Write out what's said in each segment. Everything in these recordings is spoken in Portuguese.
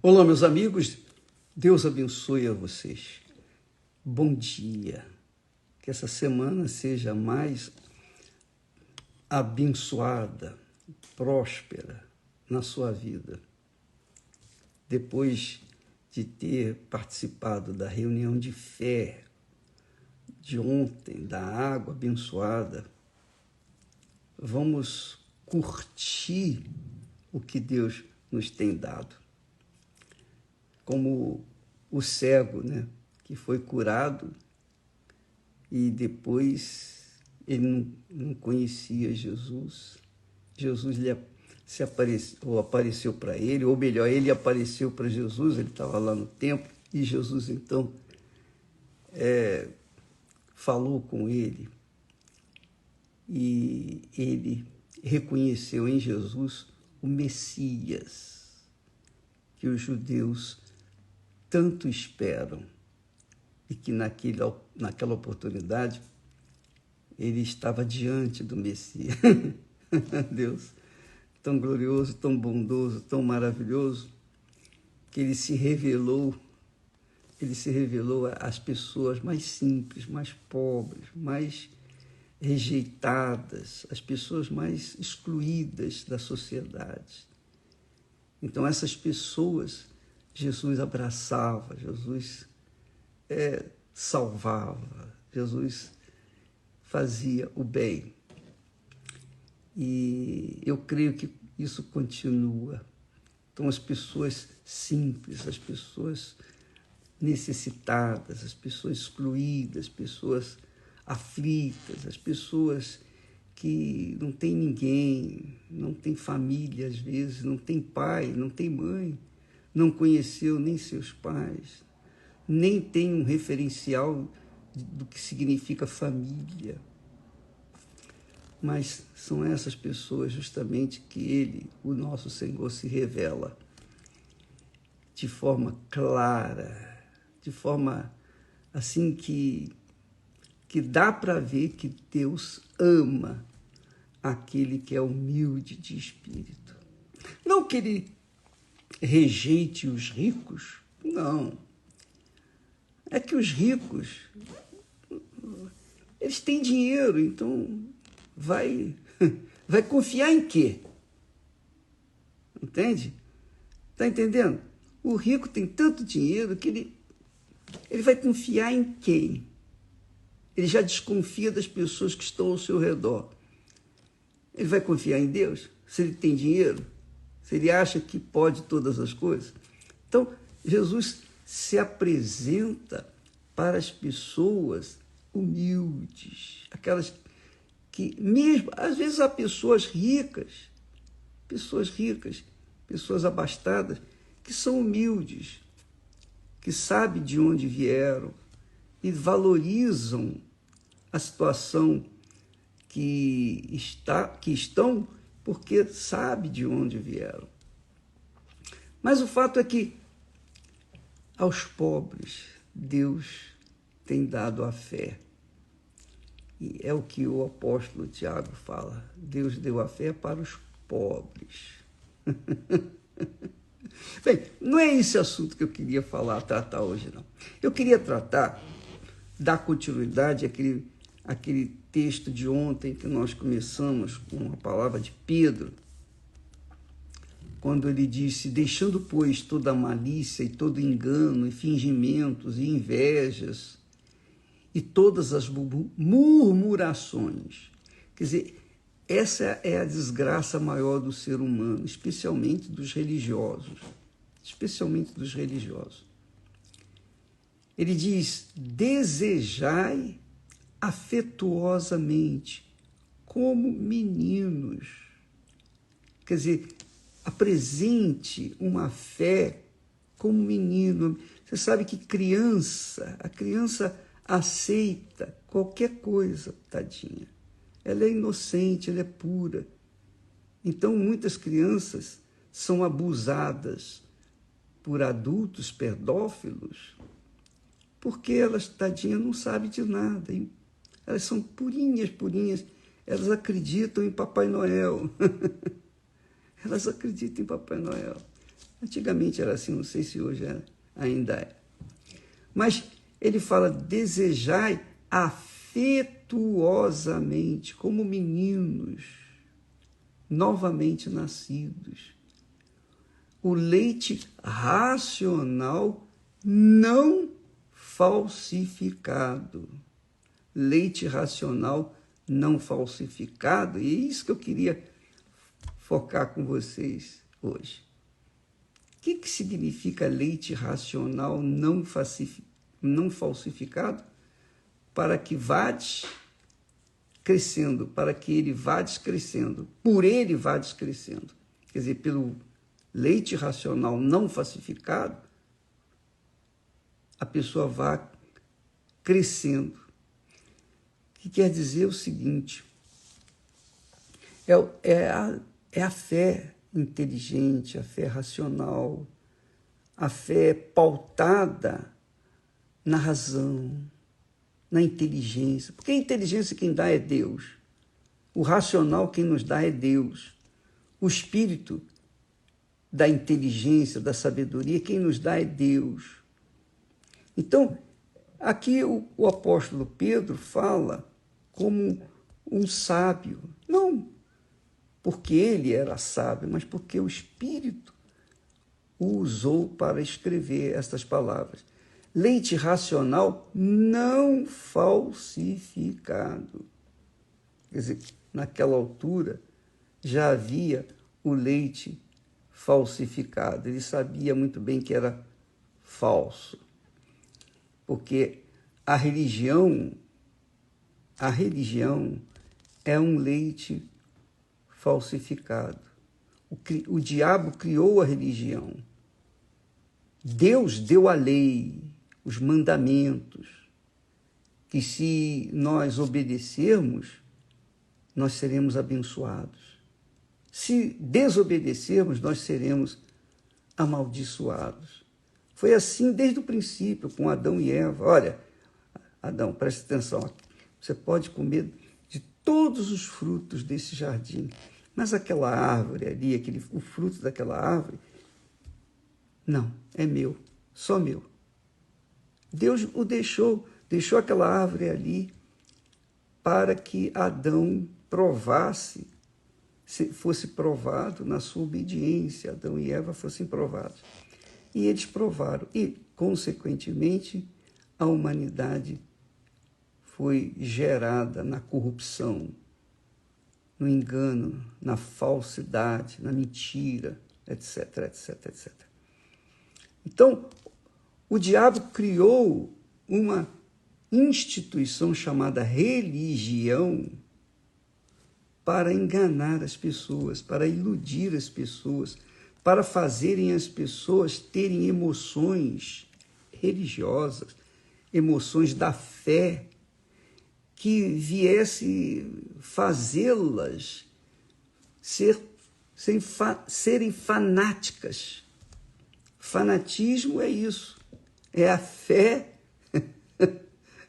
Olá, meus amigos, Deus abençoe a vocês. Bom dia, que essa semana seja mais abençoada, próspera na sua vida. Depois de ter participado da reunião de fé de ontem, da água abençoada, vamos curtir o que Deus nos tem dado. Como o cego, né, que foi curado e depois ele não conhecia Jesus. Jesus apareceu para ele, ou melhor, ele apareceu para Jesus, ele estava lá no templo, e Jesus então falou com ele, e ele reconheceu em Jesus o Messias, que os judeus tanto esperam, e que naquela oportunidade ele estava diante do Messias. Deus, tão glorioso, tão bondoso, tão maravilhoso, que ele se revelou às pessoas mais simples, mais pobres, mais rejeitadas, as pessoas mais excluídas da sociedade. Então, essas pessoas Jesus abraçava, Jesus salvava, Jesus fazia o bem. E eu creio que isso continua. Então, as pessoas simples, as pessoas necessitadas, as pessoas excluídas, as pessoas aflitas, as pessoas que não têm ninguém, não têm família às vezes, não tem pai, não tem mãe, não conheceu nem seus pais, nem tem um referencial do que significa família. Mas são essas pessoas justamente que Ele, o nosso Senhor, se revela de forma clara, de forma assim que dá para ver que Deus ama aquele que é humilde de espírito. Não que Ele rejeite os ricos, não. É que os ricos, eles têm dinheiro, então vai confiar em quê? Entende? Está entendendo? O rico tem tanto dinheiro que ele vai confiar em quem? Ele já desconfia das pessoas que estão ao seu redor. Ele vai confiar em Deus? Se ele tem dinheiro? Se ele acha que pode todas as coisas? Então, Jesus se apresenta para as pessoas humildes, aquelas que, mesmo, às vezes há pessoas ricas, pessoas abastadas, que são humildes, que sabem de onde vieram e valorizam a situação que estão, porque sabe de onde vieram. Mas o fato é que aos pobres Deus tem dado a fé. E é o que o apóstolo Tiago fala. Deus deu a fé para os pobres. Bem, não é esse assunto que eu queria tratar hoje, não. Eu queria dar continuidade àquele texto de ontem que nós começamos com a palavra de Pedro, quando ele disse: deixando, pois, toda a malícia e todo engano e fingimentos e invejas e todas as murmurações. Quer dizer, essa é a desgraça maior do ser humano, especialmente dos religiosos. Ele diz: desejai afetuosamente, como meninos. Quer dizer, apresente uma fé como menino. Você sabe que a criança aceita qualquer coisa, tadinha. Ela é inocente, ela é pura. Então, muitas crianças são abusadas por adultos pedófilos, porque elas, tadinha, não sabem de nada. Elas são purinhas, elas acreditam em Papai Noel. Elas acreditam em Papai Noel. Antigamente era assim, não sei se hoje ainda é. Mas ele fala, desejai afetuosamente, como meninos, novamente nascidos, o leite racional não falsificado. Leite racional não falsificado, e é isso que eu queria focar com vocês hoje. O que significa leite racional não falsificado? Para que vades crescendo, para que ele vades crescendo, por ele vades crescendo. Quer dizer, pelo leite racional não falsificado, a pessoa vai crescendo. Que quer dizer o seguinte, é a fé inteligente, a fé racional, a fé pautada na razão, na inteligência. Porque a inteligência quem dá é Deus. O racional quem nos dá é Deus. O espírito da inteligência, da sabedoria, quem nos dá é Deus. Então, aqui o apóstolo Pedro fala como um sábio, não porque ele era sábio, mas porque o Espírito o usou para escrever estas palavras. Leite racional não falsificado. Quer dizer, naquela altura já havia o leite falsificado. Ele sabia muito bem que era falso, porque a religião é um leite falsificado. O diabo criou a religião. Deus deu a lei, os mandamentos, que se nós obedecermos, nós seremos abençoados. Se desobedecermos, nós seremos amaldiçoados. Foi assim desde o princípio, com Adão e Eva. Olha, Adão, preste atenção, você pode comer de todos os frutos desse jardim, mas aquela árvore ali, o fruto daquela árvore, não, é meu, só meu. Deus o deixou aquela árvore ali para que Adão provasse, fosse provado na sua obediência, Adão e Eva fossem provados. E eles provaram, e, consequentemente, a humanidade foi gerada na corrupção, no engano, na falsidade, na mentira, etc, etc, etc. Então, o diabo criou uma instituição chamada religião para enganar as pessoas, para iludir as pessoas, para fazerem as pessoas terem emoções religiosas, emoções da fé, que viesse fazê-las serem fanáticas. Fanatismo é isso, é a fé,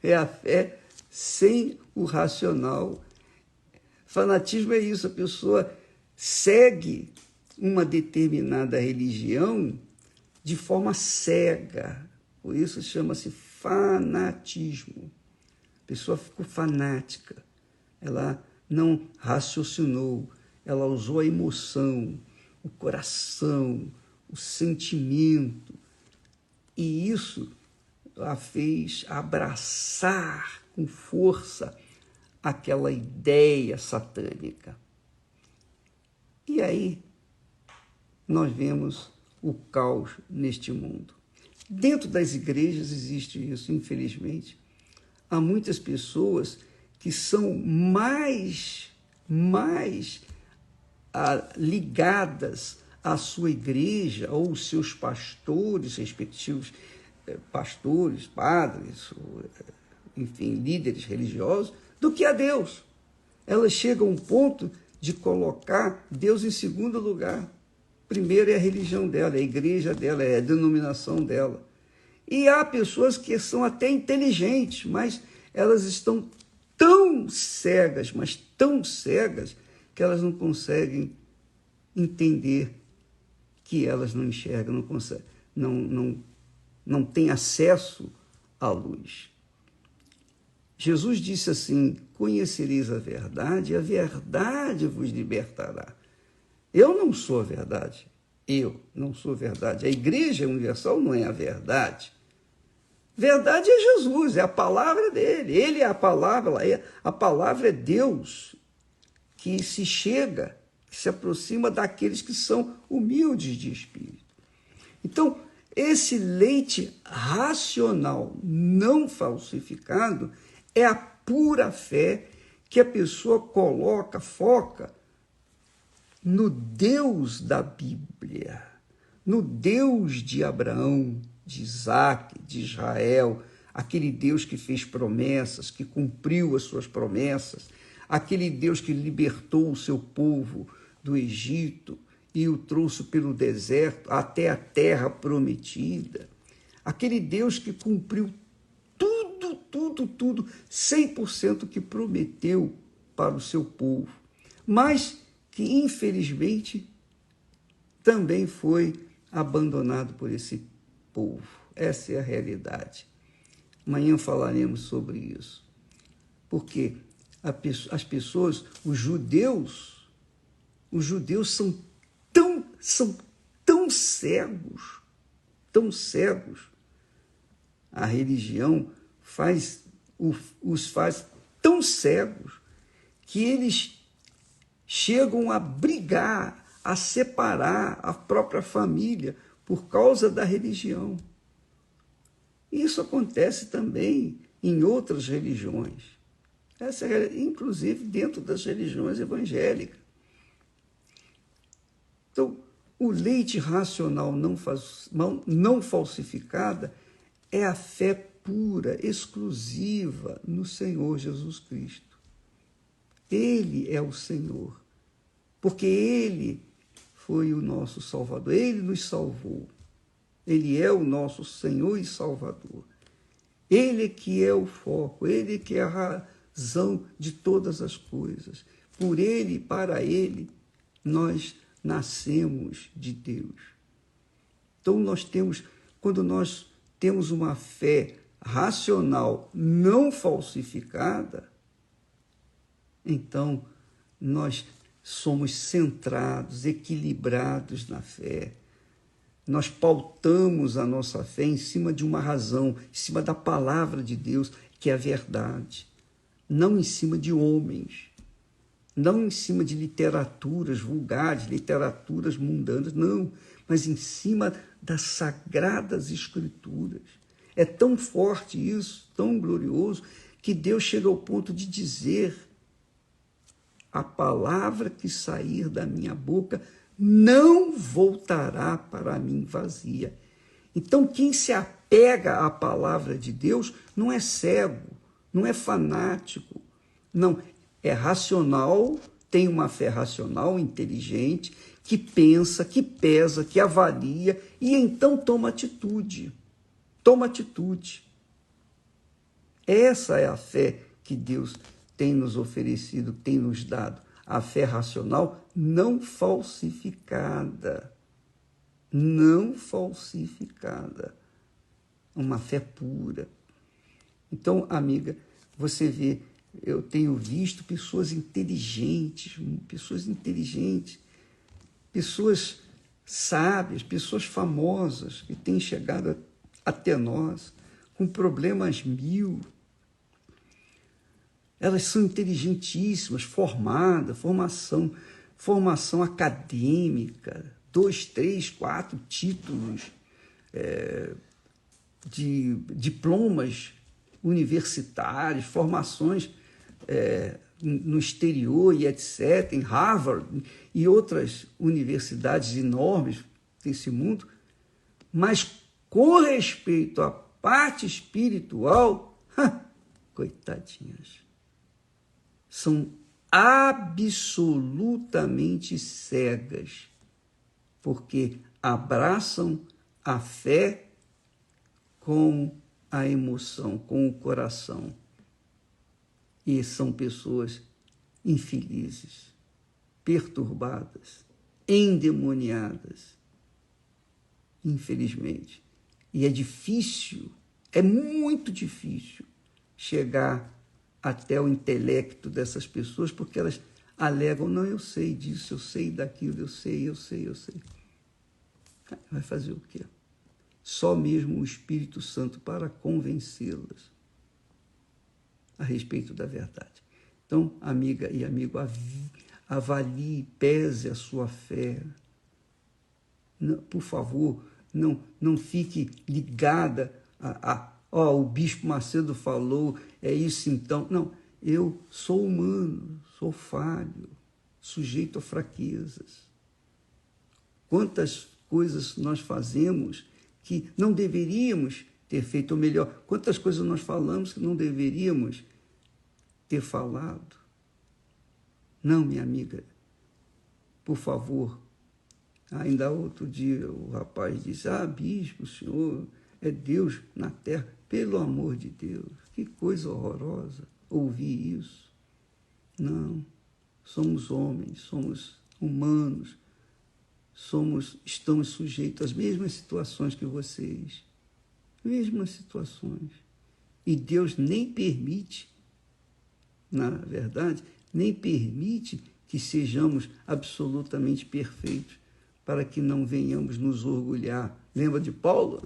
é a fé sem o racional. Fanatismo é isso, a pessoa segue uma determinada religião de forma cega, por isso chama-se fanatismo. A pessoa ficou fanática, ela não raciocinou, ela usou a emoção, o coração, o sentimento, e isso a fez abraçar com força aquela ideia satânica. E aí nós vemos o caos neste mundo. Dentro das igrejas existe isso, infelizmente. Há muitas pessoas que são mais ligadas à sua igreja ou os seus pastores, respectivos pastores, padres, enfim, líderes religiosos, do que a Deus. Elas chegam a um ponto de colocar Deus em segundo lugar. Primeiro é a religião dela, é a igreja dela, é a denominação dela. E há pessoas que são até inteligentes, mas elas estão tão cegas, mas tão cegas, que elas não conseguem entender que elas não enxergam, não conseguem, não têm acesso à luz. Jesus disse assim: conhecereis a verdade, e a verdade vos libertará. Eu não sou a verdade. Eu não sou a verdade. A Igreja Universal não é a verdade. Verdade é Jesus, é a palavra dele. Ele é a palavra é Deus que se chega, que se aproxima daqueles que são humildes de espírito. Então, esse leite racional, não falsificado, é a pura fé que a pessoa foca no Deus da Bíblia, no Deus de Abraão, de Isaac, de Israel, aquele Deus que fez promessas, que cumpriu as suas promessas, aquele Deus que libertou o seu povo do Egito e o trouxe pelo deserto até a terra prometida, aquele Deus que cumpriu tudo, 100% que prometeu para o seu povo, mas que infelizmente também foi abandonado por esse povo. Essa é a realidade. Amanhã falaremos sobre isso. Porque as pessoas, os judeus são tão cegos. A religião os faz tão cegos que eles chegam a brigar, a separar a própria família por causa da religião. Isso acontece também em outras religiões, inclusive dentro das religiões evangélicas. Então, o leite racional não falsificada é a fé pura, exclusiva no Senhor Jesus Cristo. Ele é o Senhor, porque Ele foi o nosso Salvador, Ele nos salvou. Ele é o nosso Senhor e Salvador. Ele que é o foco, Ele que é a razão de todas as coisas. Por Ele e para Ele, nós nascemos de Deus. Então, quando nós temos uma fé racional não falsificada, então nós somos centrados, equilibrados na fé. Nós pautamos a nossa fé em cima de uma razão, em cima da palavra de Deus, que é a verdade. Não em cima de homens, não em cima de literaturas vulgares, literaturas mundanas, não, mas em cima das sagradas escrituras. É tão forte isso, tão glorioso, que Deus chega ao ponto de dizer: a palavra que sair da minha boca não voltará para mim vazia. Então, quem se apega à palavra de Deus não é cego, não é fanático, não, é racional, tem uma fé racional, inteligente, que pensa, que pesa, que avalia e então toma atitude. Toma atitude. Essa é a fé que Deus tem nos oferecido, tem nos dado. A fé racional não falsificada. Não falsificada. Uma fé pura. Então, amiga, você vê, eu tenho visto pessoas inteligentes, pessoas sábias, pessoas famosas que têm chegado até nós com problemas mil. Elas são inteligentíssimas, formação acadêmica, 2, 3, 4 títulos, de diplomas universitários, formações no exterior e etc., em Harvard e outras universidades enormes desse mundo, mas com respeito à parte espiritual, coitadinhas, são absolutamente cegas, porque abraçam a fé com a emoção, com o coração. E são pessoas infelizes, perturbadas, endemoniadas, infelizmente. E é difícil, é muito difícil chegar até o intelecto dessas pessoas, porque elas alegam, não, eu sei disso, eu sei daquilo, eu sei. Vai fazer o quê? Só mesmo o Espírito Santo para convencê-las a respeito da verdade. Então, amiga e amigo, avalie, pese a sua fé. Não, por favor, não fique ligada o Bispo Macedo falou, é isso então. Não, eu sou humano, sou falho, sujeito a fraquezas. Quantas coisas nós fazemos que não deveríamos ter feito, ou melhor, quantas coisas nós falamos que não deveríamos ter falado. Não, minha amiga, por favor. Ainda outro dia o rapaz disse, bispo, o senhor é Deus na terra. Pelo amor de Deus, que coisa horrorosa ouvir isso. Não, somos homens, somos humanos, estamos sujeitos às mesmas situações que vocês. Mesmas situações. E Deus nem permite, na verdade, nem permite que sejamos absolutamente perfeitos, para que não venhamos nos orgulhar. Lembra de Paulo?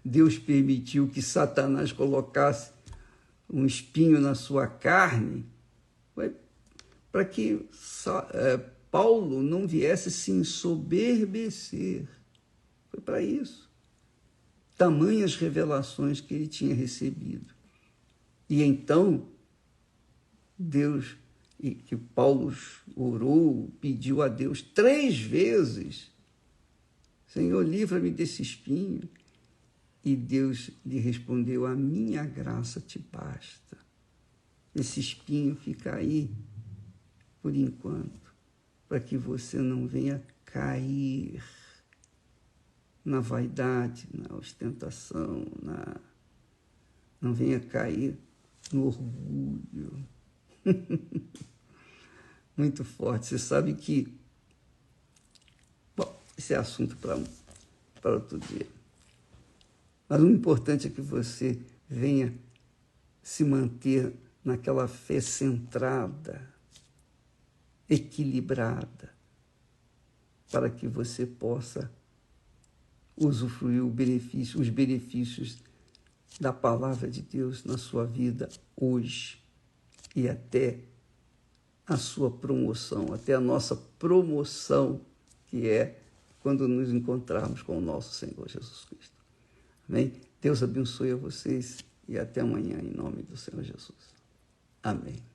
Deus permitiu que Satanás colocasse um espinho na sua carne, para que Paulo não viesse se ensoberbecer. Foi para isso. Tamanhas revelações que ele tinha recebido. E então, Deus, e que Paulo orou, pediu a Deus 3 vezes, Senhor, livra-me desse espinho. E Deus lhe respondeu, a minha graça te basta. Esse espinho fica aí, por enquanto, para que você não venha cair na vaidade, na ostentação, não venha cair no orgulho. Muito forte. Você sabe que... Bom, esse é assunto para outro dia. Mas o importante é que você venha se manter naquela fé centrada, equilibrada, para que você possa usufruir os benefícios da palavra de Deus na sua vida hoje e até a sua promoção, até a nossa promoção, que é quando nos encontrarmos com o nosso Senhor Jesus Cristo. Amém? Deus abençoe a vocês e até amanhã, em nome do Senhor Jesus. Amém.